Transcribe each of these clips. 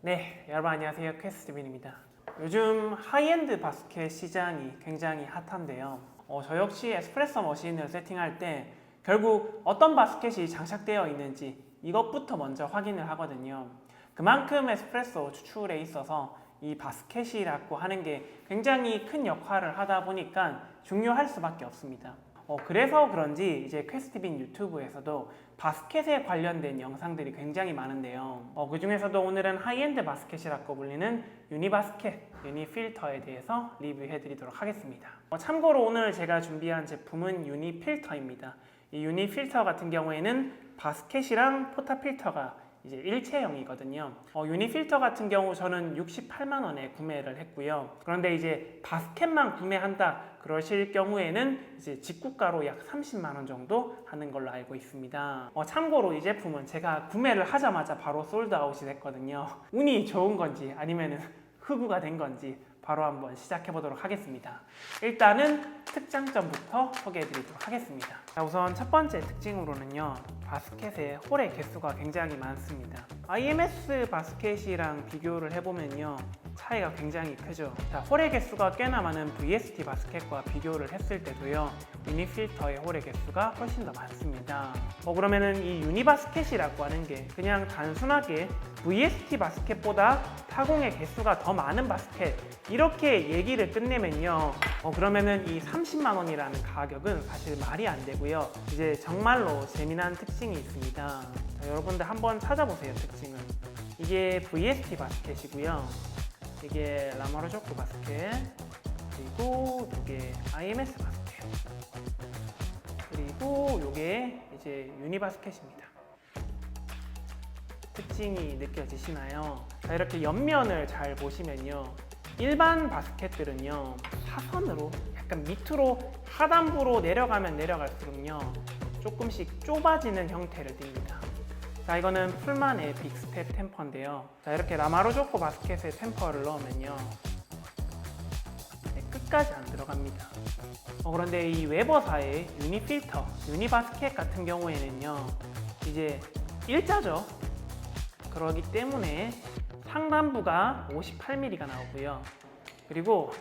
네, 여러분 안녕하세요. 퀘스트빈입니다. 요즘 하이엔드 바스켓 시장이 굉장히 핫한데요. 저 역시 에스프레소 머신을 세팅할 때 결국 어떤 바스켓이 장착되어 있는지 이것부터 먼저 확인을 하거든요. 그만큼 에스프레소 추출에 있어서 이 바스켓이라고 하는 게 굉장히 큰 역할을 하다 보니까 중요할 수밖에 없습니다. 그래서 그런지 이제 퀘스트빈 유튜브에서도 바스켓에 관련된 영상들이 굉장히 많은데요. 그 중에서도 오늘은 하이엔드 바스켓이라고 불리는 유니바스켓, 유니필터에 대해서 리뷰해 드리도록 하겠습니다. 참고로 오늘 제가 준비한 제품은 유니필터입니다. 이 유니필터 같은 경우에는 바스켓이랑 포타필터가 이제 일체형이거든요. 유니필터 같은 경우 저는 68만 원에 구매를 했고요. 그런데 이제 바스켓만 구매한다 그러실 경우에는 이제 직구가로 약 30만 원 정도 하는 걸로 알고 있습니다. 참고로 이 제품은 제가 구매를 하자마자 바로 솔드아웃이 됐거든요. 운이 좋은 건지 아니면은 흑우가 된 건지 바로 한번 시작해 보도록 하겠습니다. 일단은 특장점부터 소개해 드리도록 하겠습니다. 자, 우선 첫 번째 특징으로는요, 바스켓의 홀의 개수가 굉장히 많습니다. IMS 바스켓이랑 비교를 해보면요, 차이가 굉장히 크죠. 자, 홀의 개수가 꽤나 많은 VST 바스켓과 비교를 했을 때도요, 유니필터의 홀의 개수가 훨씬 더 많습니다. 그러면은 이 유니바스켓이라고 하는 게 그냥 단순하게 VST 바스켓보다 타공의 개수가 더 많은 바스켓 이렇게 얘기를 끝내면요, 그러면은 이 30만 원이라는 가격은 사실 말이 안 되고요. 이제 정말로 재미난 특징이 있습니다. 자, 여러분들 한번 찾아보세요. 특징은 이게 VST 바스켓이고요. 이게 라마르조크 바스켓, 그리고 이게 IMS 바스켓, 그리고 이게 이제 유니바스켓입니다. 특징이 느껴지시나요? 자, 이렇게 옆면을 잘 보시면요, 일반 바스켓들은요 사선으로 약간 밑으로 하단부로 내려가면 내려갈수록요 조금씩 좁아지는 형태를 띱니다. 자, 이거는 풀만의 빅스텝 템퍼인데요. 자, 이렇게 라마르조크 바스켓에 템퍼를 넣으면요, 끝까지 안 들어갑니다. 그런데 이 웨버사의 유니필터, 유니바스켓 같은 경우에는요, 이제 일자죠. 그러기 때문에 상단부가 58mm가 나오고요. 그리고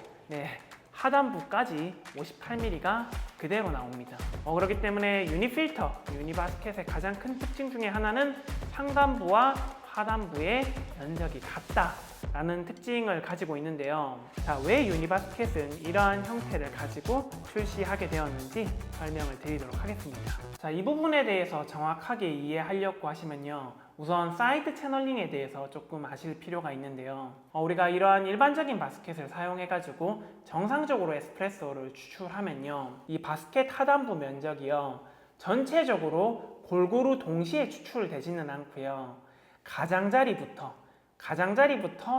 하단부까지 58mm가 그대로 나옵니다. 그렇기 때문에 유니필터, 유니바스켓의 가장 큰 특징 중에 하나는 상단부와 하단부의 면적이 같다라는 특징을 가지고 있는데요. 자, 왜 유니바스켓은 이러한 형태를 가지고 출시하게 되었는지 설명을 드리도록 하겠습니다. 자, 이 부분에 대해서 정확하게 이해하려고 하시면요, 우선 사이드 채널링에 대해서 조금 아실 필요가 있는데요. 우리가 이러한 일반적인 바스켓을 사용해가지고 정상적으로 에스프레소를 추출하면요, 이 바스켓 하단부 면적이요, 전체적으로 골고루 동시에 추출되지는 않고요, 가장자리부터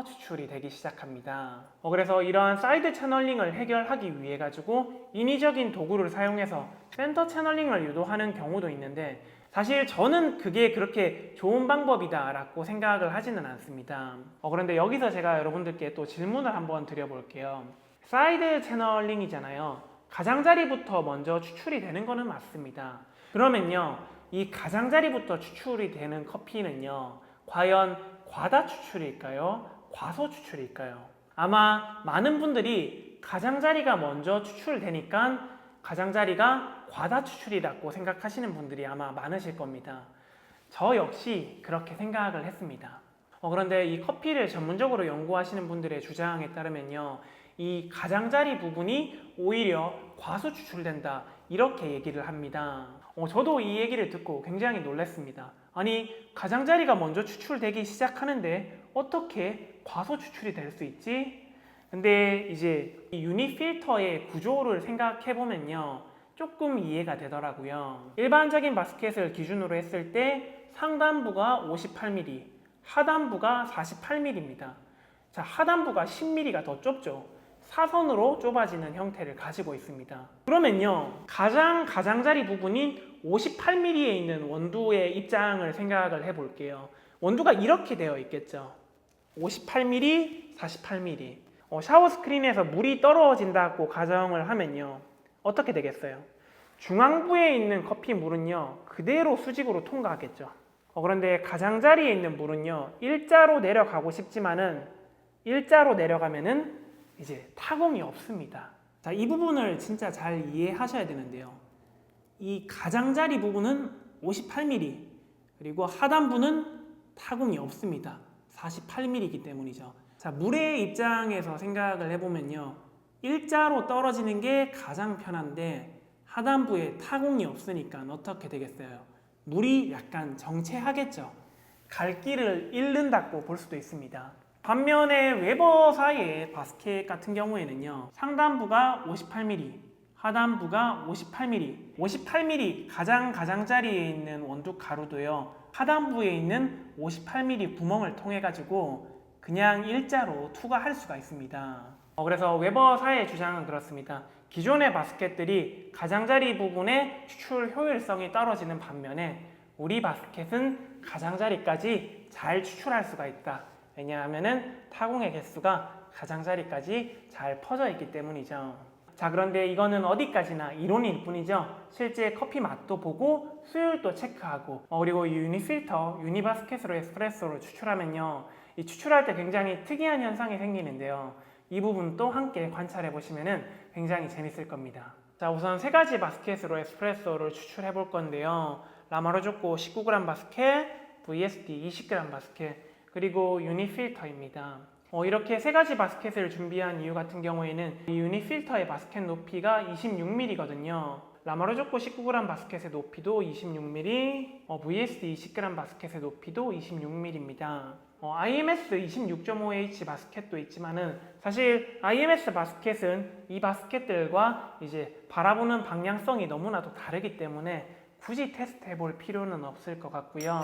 추출이 되기 시작합니다. 그래서 이러한 사이드 채널링을 해결하기 위해 가지고 인위적인 도구를 사용해서 센터 채널링을 유도하는 경우도 있는데, 사실 저는 그게 그렇게 좋은 방법이다 라고 생각을 하지는 않습니다. 그런데 여기서 제가 여러분들께 또 질문을 한번 드려볼게요. 사이드 채널링이잖아요. 가장자리부터 먼저 추출이 되는 거는 맞습니다. 그러면요, 이 가장자리부터 추출이 되는 커피는요, 과연 과다 추출일까요? 과소 추출일까요? 아마 많은 분들이 가장자리가 먼저 추출되니까 가장자리가 과다 추출이라고 생각하시는 분들이 아마 많으실 겁니다. 저 역시 그렇게 생각을 했습니다. 그런데 이 커피를 전문적으로 연구하시는 분들의 주장에 따르면요, 이 가장자리 부분이 오히려 과소 추출된다 이렇게 얘기를 합니다. 저도 이 얘기를 듣고 굉장히 놀랐습니다. 아니, 가장자리가 먼저 추출되기 시작하는데 어떻게 과소 추출이 될 수 있지? 근데 이제 이 유니필터의 구조를 생각해 보면요, 조금 이해가 되더라고요. 일반적인 바스켓을 기준으로 했을 때 상단부가 58mm, 하단부가 48mm입니다. 자, 하단부가 10mm가 더 좁죠. 사선으로 좁아지는 형태를 가지고 있습니다. 그러면요, 가장자리 부분인 58mm에 있는 원두의 입장을 생각을 해볼게요. 원두가 이렇게 되어 있겠죠. 58mm, 48mm. 샤워 스크린에서 물이 떨어진다고 가정을 하면요, 어떻게 되겠어요? 중앙부에 있는 커피 물은요, 그대로 수직으로 통과하겠죠. 그런데 가장자리에 있는 물은요, 일자로 내려가고 싶지만은 일자로 내려가면은 이제 타공이 없습니다. 자, 이 부분을 진짜 잘 이해하셔야 되는데요. 이 가장자리 부분은 58mm, 그리고 하단부는 타공이 없습니다. 48mm이기 때문이죠. 자, 물의 입장에서 생각을 해보면요, 일자로 떨어지는 게 가장 편한데 하단부에 타공이 없으니까 어떻게 되겠어요? 물이 약간 정체하겠죠. 갈 길을 잃는다고 볼 수도 있습니다. 반면에 웨버사의 바스켓 같은 경우에는요, 상단부가 58mm, 하단부가 58mm, 58mm 가장자리에 있는 원두 가루도요, 하단부에 있는 58mm 구멍을 통해 가지고 그냥 일자로 투과할 수가 있습니다. 그래서 웨버사의 주장은 그렇습니다. 기존의 바스켓들이 가장자리 부분의 추출 효율성이 떨어지는 반면에 우리 바스켓은 가장자리까지 잘 추출할 수가 있다. 왜냐하면 타공의 개수가 가장자리까지 잘 퍼져 있기 때문이죠. 자, 그런데 이거는 어디까지나 이론일 뿐이죠. 실제 커피 맛도 보고 수율도 체크하고 그리고 유니필터, 유니바스켓으로 에스프레소를 추출하면요, 이 추출할 때 굉장히 특이한 현상이 생기는데요. 이 부분도 함께 관찰해 보시면 굉장히 재밌을 겁니다. 자, 우선 세 가지 바스켓으로 에스프레소를 추출해 볼 건데요. 라마르조코 19g 바스켓, VST 20g 바스켓, 그리고 유니필터입니다. 이렇게 세 가지 바스켓을 준비한 이유 같은 경우에는 이 유니필터의 바스켓 높이가 26mm거든요. 라마르조코 19g 바스켓의 높이도 26mm, VST 20g 바스켓의 높이도 26mm입니다. IMS 26.5H 바스켓도 있지만은 사실 IMS 바스켓은 이 바스켓들과 이제 바라보는 방향성이 너무나도 다르기 때문에 굳이 테스트 해볼 필요는 없을 것 같고요.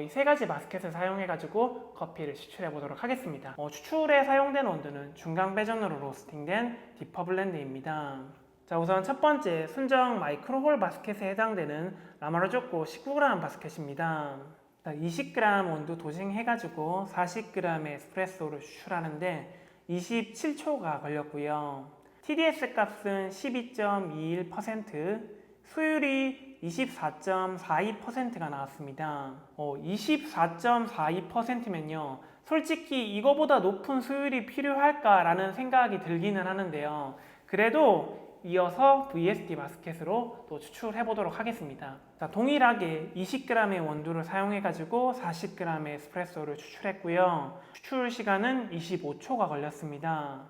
이 세 가지 바스켓을 사용해 가지고 커피를 추출해 보도록 하겠습니다. 추출에 사용된 원두는 중강 배전으로 로스팅된 디퍼 블렌드입니다. 자, 우선 첫 번째 순정 마이크로홀 바스켓에 해당되는 라마르조코 19g 바스켓입니다. 20g 원두 도징해가지고 40g의 에스프레소를 추출하는데 27초가 걸렸고요. TDS 값은 12.21%, 수율이 24.42%가 나왔습니다. 24.42%면요, 솔직히 이거보다 높은 수율이 필요할까라는 생각이 들기는 하는데요. 그래도 이어서 VST 바스켓으로 또 추출해 보도록 하겠습니다. 자, 동일하게 20g의 원두를 사용해 가지고 40g의 에스프레소를 추출했고요. 추출 시간은 25초가 걸렸습니다.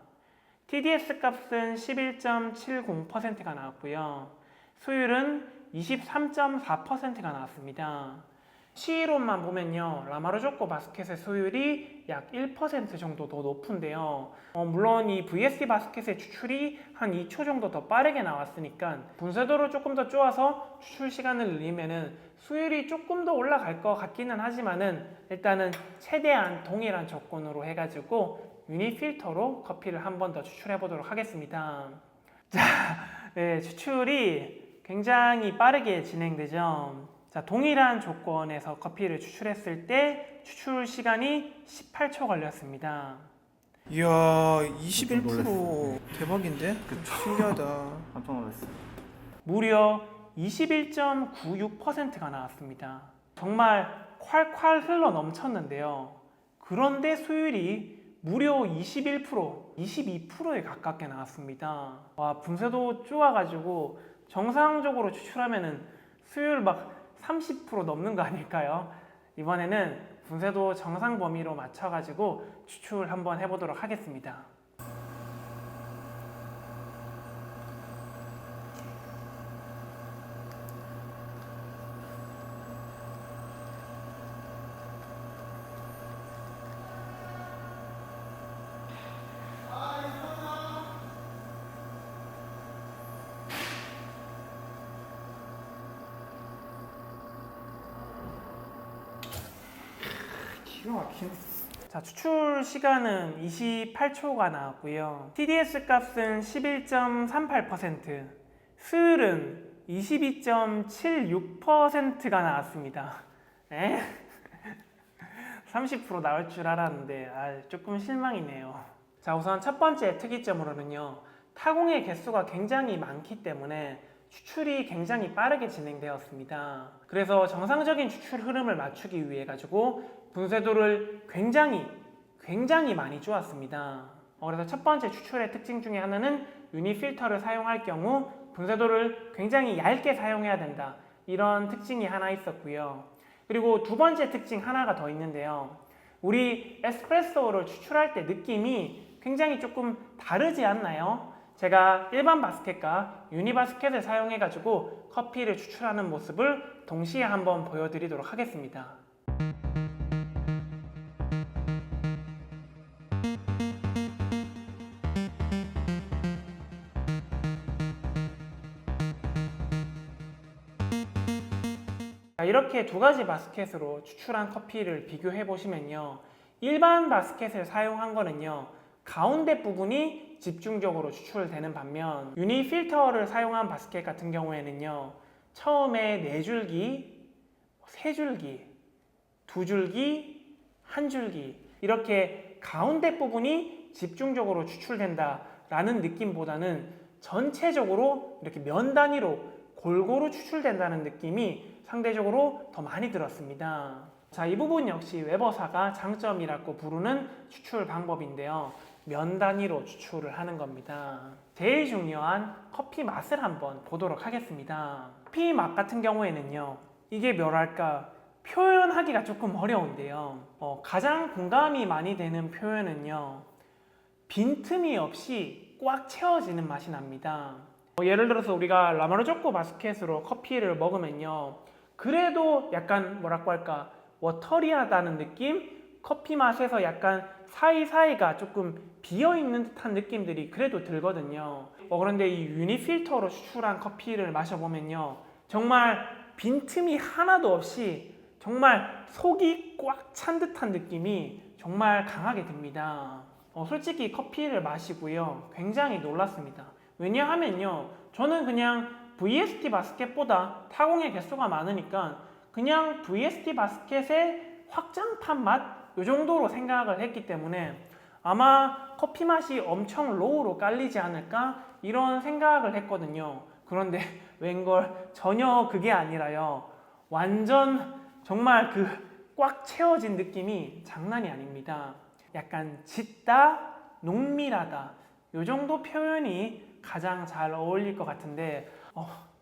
TDS 값은 11.70%가 나왔고요. 수율은 23.4%가 나왔습니다. C로만 보면요, 라마르조코 바스켓의 수율이 약 1% 정도 더 높은데요. 물론 이 VST 바스켓의 추출이 한 2초 정도 더 빠르게 나왔으니까 분쇄도를 조금 더 쪼아서 추출 시간을 늘리면은 수율이 조금 더 올라갈 것 같기는 하지만은 일단은 최대한 동일한 조건으로 해가지고 유니필터로 커피를 한 번 더 추출해 보도록 하겠습니다. 자, 네, 추출이 굉장히 빠르게 진행되죠. 자, 동일한 조건에서 커피를 추출했을 때 추출 시간이 18초 걸렸습니다. 이야, 21% 대박인데? 신기하다. 깜짝 놀랐어요. 무려 21.96%가 나왔습니다. 정말 콸콸 흘러 넘쳤는데요. 그런데 수율이 무려 21%, 22%에 가깝게 나왔습니다. 와, 분쇄도 쪼아가지고 정상적으로 추출하면은 수율 막 30% 넘는 거 아닐까요? 이번에는 분쇄도 정상 범위로 맞춰가지고 추출 한번 해보도록 하겠습니다. 자, 추출 시간은 28초가 나왔고요. TDS 값은 11.38%, 수율은 22.76%가 나왔습니다. 30% 나올 줄 알았는데 조금 실망이네요. 자, 우선 첫 번째 특이점으로는요, 타공의 개수가 굉장히 많기 때문에 추출이 굉장히 빠르게 진행되었습니다. 그래서 정상적인 추출 흐름을 맞추기 위해 가지고 분쇄도를 굉장히 많이 쪼았습니다. 그래서 첫 번째 추출의 특징 중에 하나는 유니 필터를 사용할 경우 분쇄도를 굉장히 얇게 사용해야 된다, 이런 특징이 하나 있었고요. 그리고 두 번째 특징 하나가 더 있는데요. 우리 에스프레소를 추출할 때 느낌이 굉장히 조금 다르지 않나요? 제가 일반 바스켓과 유니 바스켓을 사용해 가지고 커피를 추출하는 모습을 동시에 한번 보여드리도록 하겠습니다. 이렇게 두 가지 바스켓으로 추출한 커피를 비교해 보시면요, 일반 바스켓을 사용한 거는요, 가운데 부분이 집중적으로 추출되는 반면 유니 필터를 사용한 바스켓 같은 경우에는요, 처음에 4줄기, 3줄기, 2줄기, 1줄기 이렇게 가운데 부분이 집중적으로 추출된다 라는 느낌보다는 전체적으로 이렇게 면 단위로 골고루 추출된다는 느낌이 상대적으로 더 많이 들었습니다. 자, 이 부분 역시 웨버사가 장점이라고 부르는 추출 방법인데요, 면 단위로 추출을 하는 겁니다. 제일 중요한 커피 맛을 한번 보도록 하겠습니다. 커피 맛 같은 경우에는요, 이게 뭐랄까 표현하기가 조금 어려운데요, 가장 공감이 많이 되는 표현은요, 빈틈이 없이 꽉 채워지는 맛이 납니다. 예를 들어서 우리가 라마르조코 바스켓으로 커피를 먹으면요, 그래도 약간 뭐라고 할까 워터리하다는 느낌? 커피 맛에서 약간 사이사이가 조금 비어있는 듯한 느낌들이 그래도 들거든요. 그런데 이 유니 필터로 추출한 커피를 마셔보면요, 정말 빈틈이 하나도 없이 정말 속이 꽉 찬 듯한 느낌이 정말 강하게 듭니다. 솔직히 커피를 마시고요, 굉장히 놀랐습니다. 왜냐하면요, 저는 그냥 VST 바스켓보다 타공의 개수가 많으니까 그냥 VST 바스켓의 확장판 맛? 이 정도로 생각을 했기 때문에 아마 커피 맛이 엄청 로우로 깔리지 않을까? 이런 생각을 했거든요. 그런데 웬걸 전혀 그게 아니라요, 완전 정말 그 꽉 채워진 느낌이 장난이 아닙니다. 약간 짙다, 농밀하다, 이 정도 표현이 가장 잘 어울릴 것 같은데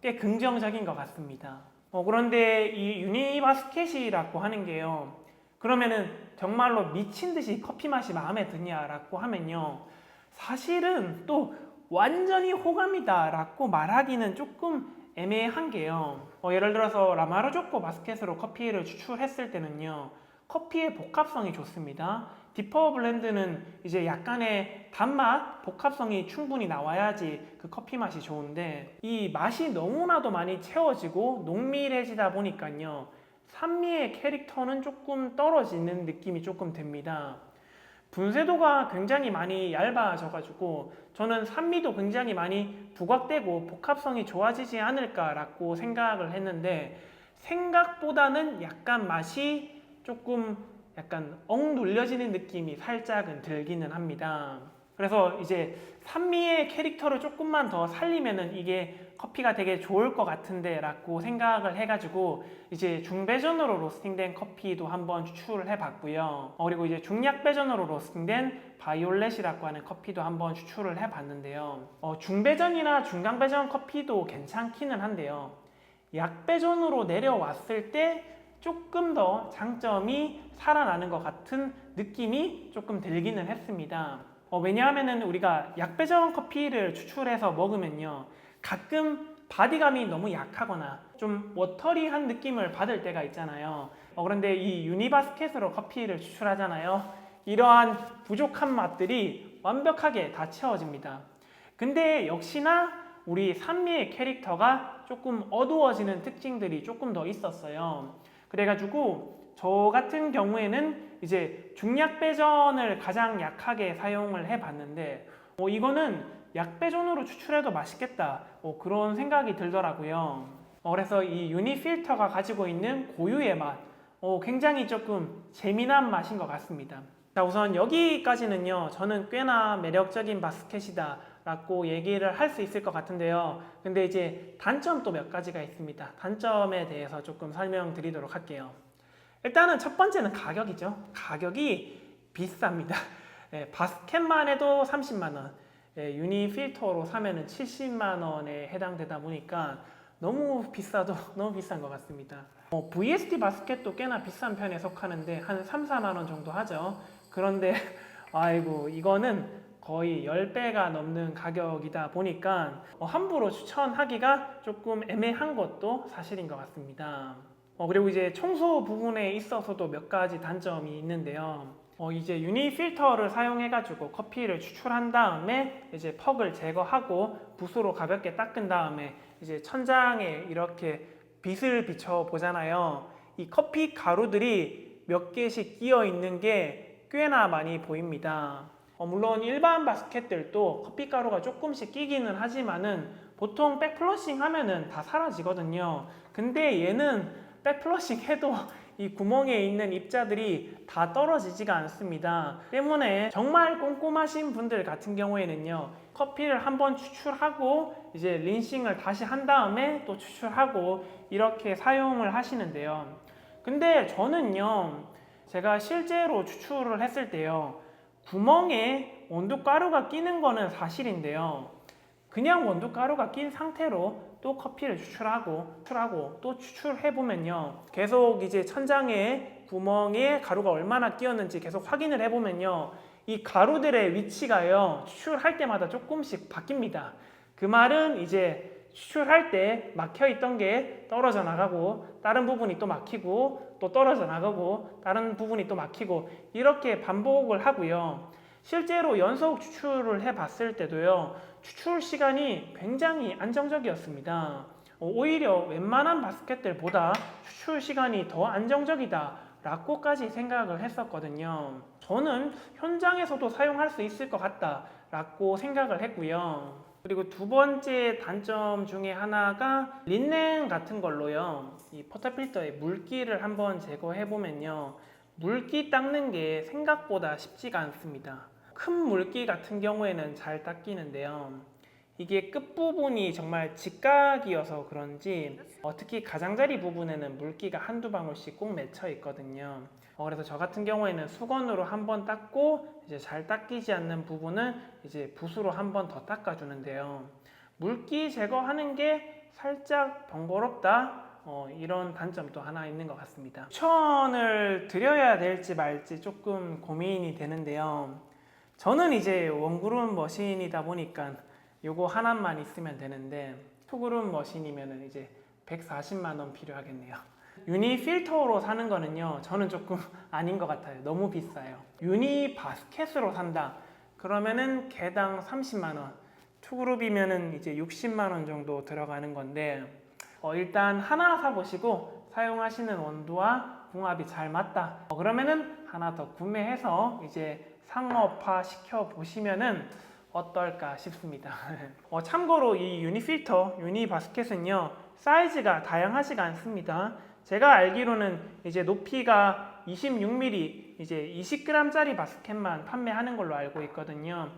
꽤 긍정적인 것 같습니다. 그런데 이 유니바스켓이라고 하는 게요, 그러면은 정말로 미친 듯이 커피 맛이 마음에 드냐라고 하면요, 사실은 또 완전히 호감이다 라고 말하기는 조금 애매한 게요, 예를 들어서 라마르조코 바스켓으로 커피를 추출했을 때는요, 커피의 복합성이 좋습니다. 디퍼 블렌드는 이제 약간의 단맛, 복합성이 충분히 나와야지 그 커피 맛이 좋은데, 이 맛이 너무나도 많이 채워지고 농밀해지다 보니까요, 산미의 캐릭터는 조금 떨어지는 느낌이 조금 듭니다. 분쇄도가 굉장히 많이 얇아져가지고 저는 산미도 굉장히 많이 부각되고 복합성이 좋아지지 않을까라고 생각을 했는데, 생각보다는 약간 맛이 조금 약간 억눌려지는 느낌이 살짝은 들기는 합니다. 그래서 이제 산미의 캐릭터를 조금만 더 살리면은 이게 커피가 되게 좋을 것 같은데 라고 생각을 해가지고 이제 중배전으로 로스팅된 커피도 한번 추출을 해봤고요. 그리고 이제 중약배전으로 로스팅된 바이올렛이라고 하는 커피도 한번 추출을 해봤는데요, 중배전이나 중강배전 커피도 괜찮기는 한데요, 약배전으로 내려왔을 때 조금 더 장점이 살아나는 것 같은 느낌이 조금 들기는 했습니다. 왜냐하면은 우리가 약배전 커피를 추출해서 먹으면요, 가끔 바디감이 너무 약하거나 좀 워터리한 느낌을 받을 때가 있잖아요. 그런데 이 유니바스켓으로 커피를 추출하잖아요. 이러한 부족한 맛들이 완벽하게 다 채워집니다. 근데 역시나 우리 산미의 캐릭터가 조금 어두워지는 특징들이 조금 더 있었어요. 그래가지고 저 같은 경우에는 이제 중약배전을 가장 약하게 사용을 해봤는데 이거는 약배전으로 추출해도 맛있겠다 그런 생각이 들더라고요. 그래서 이 유니필터가 가지고 있는 고유의 맛 굉장히 조금 재미난 맛인 것 같습니다. 자, 우선 여기까지는요, 저는 꽤나 매력적인 바스켓이다 라고 얘기를 할 수 있을 것 같은데요. 근데 이제 단점도 몇 가지가 있습니다. 단점에 대해서 조금 설명드리도록 할게요. 일단은 첫 번째는 가격이죠. 가격이 비쌉니다. 바스켓만 해도 30만원, 유니 필터로 사면은 70만원에 해당되다 보니까 너무 비싸도 너무 비싼 것 같습니다. VST 바스켓도 꽤나 비싼 편에 속하는데 한 3, 4만원 정도 하죠. 그런데 아이고 이거는 거의 10배가 넘는 가격이다 보니까 함부로 추천하기가 조금 애매한 것도 사실인 것 같습니다. 그리고 이제 청소 부분에 있어서도 몇 가지 단점이 있는데요. 이제 유니 필터를 사용해 가지고 커피를 추출한 다음에 이제 퍽을 제거하고 붓으로 가볍게 닦은 다음에 이제 천장에 이렇게 빛을 비춰 보잖아요. 이 커피 가루들이 몇 개씩 끼어 있는 게 꽤나 많이 보입니다. 물론 일반 바스켓들도 커피 가루가 조금씩 끼기는 하지만은 보통 백플러싱 하면은 다 사라지거든요. 근데 얘는 백플러싱 해도 이 구멍에 있는 입자들이 다 떨어지지가 않습니다. 때문에 정말 꼼꼼하신 분들 같은 경우에는요, 커피를 한번 추출하고 이제 린싱을 다시 한 다음에 또 추출하고 이렇게 사용을 하시는데요. 근데 저는요, 제가 실제로 추출을 했을 때요, 구멍에 원두가루가 끼는 거는 사실인데요, 그냥 원두가루가 낀 상태로 또 커피를 추출하고 또 추출해보면요, 계속 이제 천장에 구멍에 가루가 얼마나 끼었는지 계속 확인을 해보면요, 이 가루들의 위치가요, 추출할 때마다 조금씩 바뀝니다. 그 말은 이제 추출할 때 막혀있던 게 떨어져 나가고 다른 부분이 또 막히고 또 떨어져 나가고 다른 부분이 또 막히고 이렇게 반복을 하고요. 실제로 연속 추출을 해봤을 때도요, 추출 시간이 굉장히 안정적이었습니다. 오히려 웬만한 바스켓들보다 추출 시간이 더 안정적이다 라고까지 생각을 했었거든요. 저는 현장에서도 사용할 수 있을 것 같다 라고 생각을 했고요. 그리고 두 번째 단점 중에 하나가 린넨 같은 걸로요, 이 포터필터의 물기를 한번 제거해 보면요, 물기 닦는 게 생각보다 쉽지가 않습니다. 큰 물기 같은 경우에는 잘 닦이는데요, 이게 끝부분이 정말 직각이어서 그런지 특히 가장자리 부분에는 물기가 한두 방울씩 꼭 맺혀 있거든요. 그래서 저 같은 경우에는 수건으로 한번 닦고 이제 잘 닦이지 않는 부분은 이제 붓으로 한번 더 닦아주는데요. 물기 제거하는 게 살짝 번거롭다, 이런 단점도 하나 있는 것 같습니다. 추천을 드려야 될지 말지 조금 고민이 되는데요. 저는 이제 원그룹 머신이다 보니까 요거 하나만 있으면 되는데 투그룹 머신이면 이제 140만 원 필요하겠네요. 유니 필터로 사는 거는요, 저는 조금 아닌 것 같아요. 너무 비싸요. 유니 바스켓으로 산다 그러면은 개당 30만 원, 투그룹이면은 이제 60만 원 정도 들어가는 건데, 일단 하나 사보시고 사용하시는 원두와 궁합이 잘 맞다 그러면은 하나 더 구매해서 이제 상업화 시켜 보시면은 어떨까 싶습니다. 참고로 이 유니 필터, 유니 바스켓은요, 사이즈가 다양하지가 않습니다. 제가 알기로는 이제 높이가 26mm, 이제 20g짜리 바스켓만 판매하는 걸로 알고 있거든요.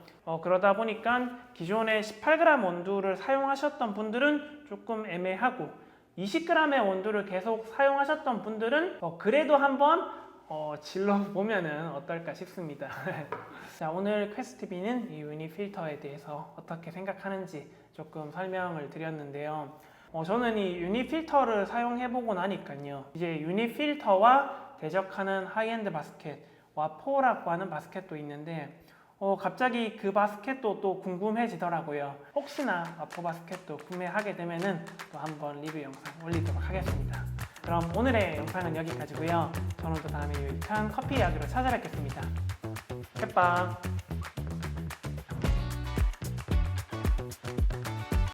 그러다 보니까 기존에 18g 원두를 사용하셨던 분들은 조금 애매하고 20g의 원두를 계속 사용하셨던 분들은 그래도 한번 질러보면은 어떨까 싶습니다. 자, 오늘 퀘스트비는 이 유니 필터에 대해서 어떻게 생각하는지 조금 설명을 드렸는데요. 저는 이 유니 필터를 사용해보고 나니까요, 이제 유니 필터와 대적하는 하이엔드 바스켓, 와포라고 하는 바스켓도 있는데 갑자기 그 바스켓도 또 궁금해지더라고요. 혹시나 와포 바스켓도 구매하게 되면은 또 한번 리뷰 영상 올리도록 하겠습니다. 그럼 오늘의 영상은 여기까지고요. 저는 또 다음에 유익한 커피 이야기로 찾아뵙겠습니다. 햇빵!